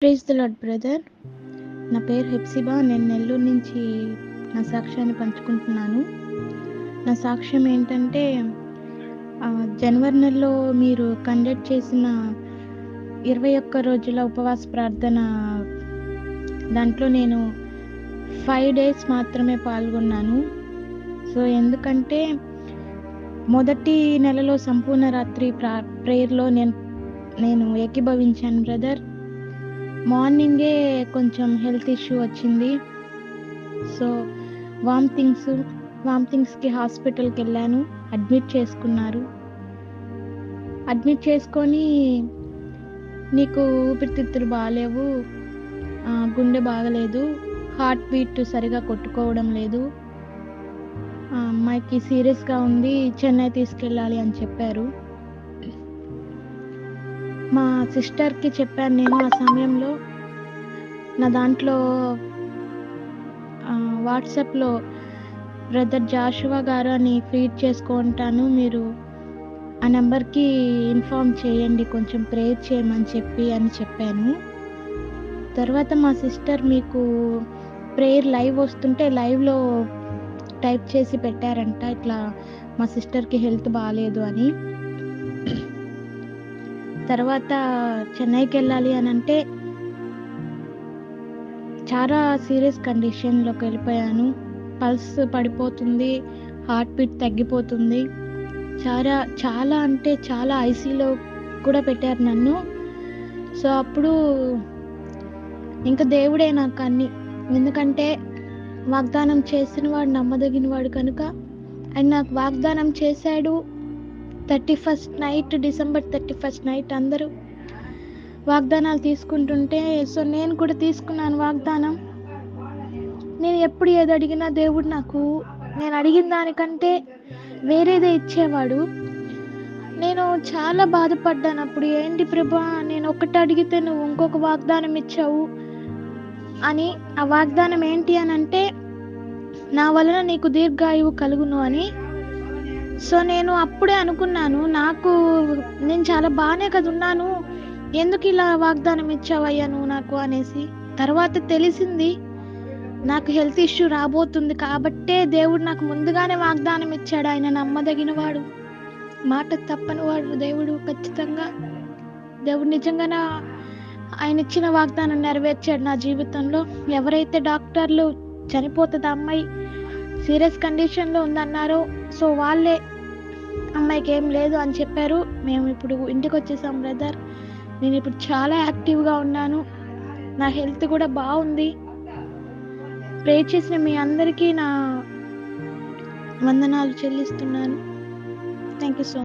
Praise the lord brother. నా పేరు హెప్సిబా. నేను నెల్లూరు నుంచి నా సాక్ష్యాన్ని పంచుకుంటున్నాను. నా సాక్ష్యం ఏంటంటే జనవరి నెలలో మీరు కండక్ట్ చేసిన 21 రోజుల ఉపవాస ప్రార్థన దాంట్లో నేను 5 డేస్ మాత్రమే పాల్గొన్నాను. సో, ఎందుకంటే మొదటి నెలలో సంపూర్ణ రాత్రి ప్రేయర్‌లో నేను ఏకీభవించాను బ్రదర్. మార్నింగే కొంచెం హెల్త్ ఇష్యూ వచ్చింది. సో, వామిటింగ్స్‌కి హాస్పిటల్‌కెళ్ళాను. అడ్మిట్ చేసుకున్నారు. అడ్మిట్ చేసుకొని నీకు ఊపిరితిత్తులు బాలేవు, గుండె బాగలేదు, హార్ట్ బీట్ సరిగా కొట్టుకోవడం లేదు, అమ్మాయికి సీరియస్‌గా ఉంది, చెన్నై తీసుకెళ్ళాలి అని చెప్పారు. మా సిస్టర్‌కి చెప్పాను నేను ఆ సమయంలో. నా దాంట్లో వాట్సాప్‌లో బ్రదర్ జాషువా గారు అని ఫీడ్ చేసుకుంటాను. మీరు ఆ నంబర్‌కి ఇన్ఫార్మ్ చేయండి, కొంచెం ప్రేయర్ చేయమని చెప్పాను. తర్వాత మా సిస్టర్ మీకు ప్రేయర్ లైవ్ వస్తుంటే లైవ్‌లో టైప్ చేసి పెట్టారంట, ఇట్లా మా సిస్టర్‌కి హెల్త్ బాలేదు అని. తర్వాత చెన్నైకెళ్ళాలి అనంటే చాలా సీరియస్ కండిషన్‌లోకి వెళ్ళిపోయాను. పల్స్ పడిపోతుంది, హార్ట్ బీట్ తగ్గిపోతుంది. చాలా అంటే చాలా ఐసీయూలో కూడా పెట్టారు నన్ను. సో, అప్పుడు ఇంక దేవుడే నాకు అన్నీ. ఎందుకంటే వాగ్దానం చేసినవాడు నమ్మదగినవాడు కనుక ఆయన నాకు వాగ్దానం చేశాడు. డిసెంబర్ 31 నైట్ అందరూ వాగ్దానాలు తీసుకుంటుంటే, సో నేను కూడా తీసుకున్నాను వాగ్దానం. నేను ఎప్పుడు ఏది అడిగినా దేవుడు నాకు నేను అడిగిన దానికంటే వేరేదే ఇచ్చేవాడు. నేను చాలా బాధపడ్డాను అప్పుడు. ఏంటి ప్రభా, నేను ఒకటి అడిగితే నువ్వు ఇంకొక వాగ్దానం ఇచ్చావు అని. ఆ వాగ్దానం ఏంటి అనంటే, నా వలన నీకు దీర్ఘాయువు కలుగును అని. సో, నేను అప్పుడే అనుకున్నాను, నేను చాలా బాగానే కదా ఉన్నాను, ఎందుకు ఇలా వాగ్దానం ఇచ్చావయ్యా నువ్వు నాకు అనేసి. తర్వాత తెలిసింది నాకు హెల్త్ ఇష్యూ రాబోతుంది కాబట్టే దేవుడు నాకు ముందుగానే వాగ్దానం ఇచ్చాడు. ఆయన నమ్మదగినవాడు, మాట తప్పనివాడు దేవుడు. ఖచ్చితంగా దేవుడు నిజంగానే ఆయన ఇచ్చిన వాగ్దానం నెరవేర్చాడు నా జీవితంలో. ఎవరైతే డాక్టర్లు చనిపోతుంది అమ్మాయి, సీరియస్ కండిషన్లో ఉందన్నారో, సో వాళ్ళే అమ్మాయికి ఏం లేదు అని చెప్పారు. మేము ఇప్పుడు ఇంటికి వచ్చేసాం బ్రదర్. నేను ఇప్పుడు చాలా యాక్టివ్గా ఉన్నాను, నా హెల్త్ కూడా బాగుంది. ప్రే చేసిన మీ అందరికీ నా వందనాలు చెల్లిస్తున్నాను. Thank you so much.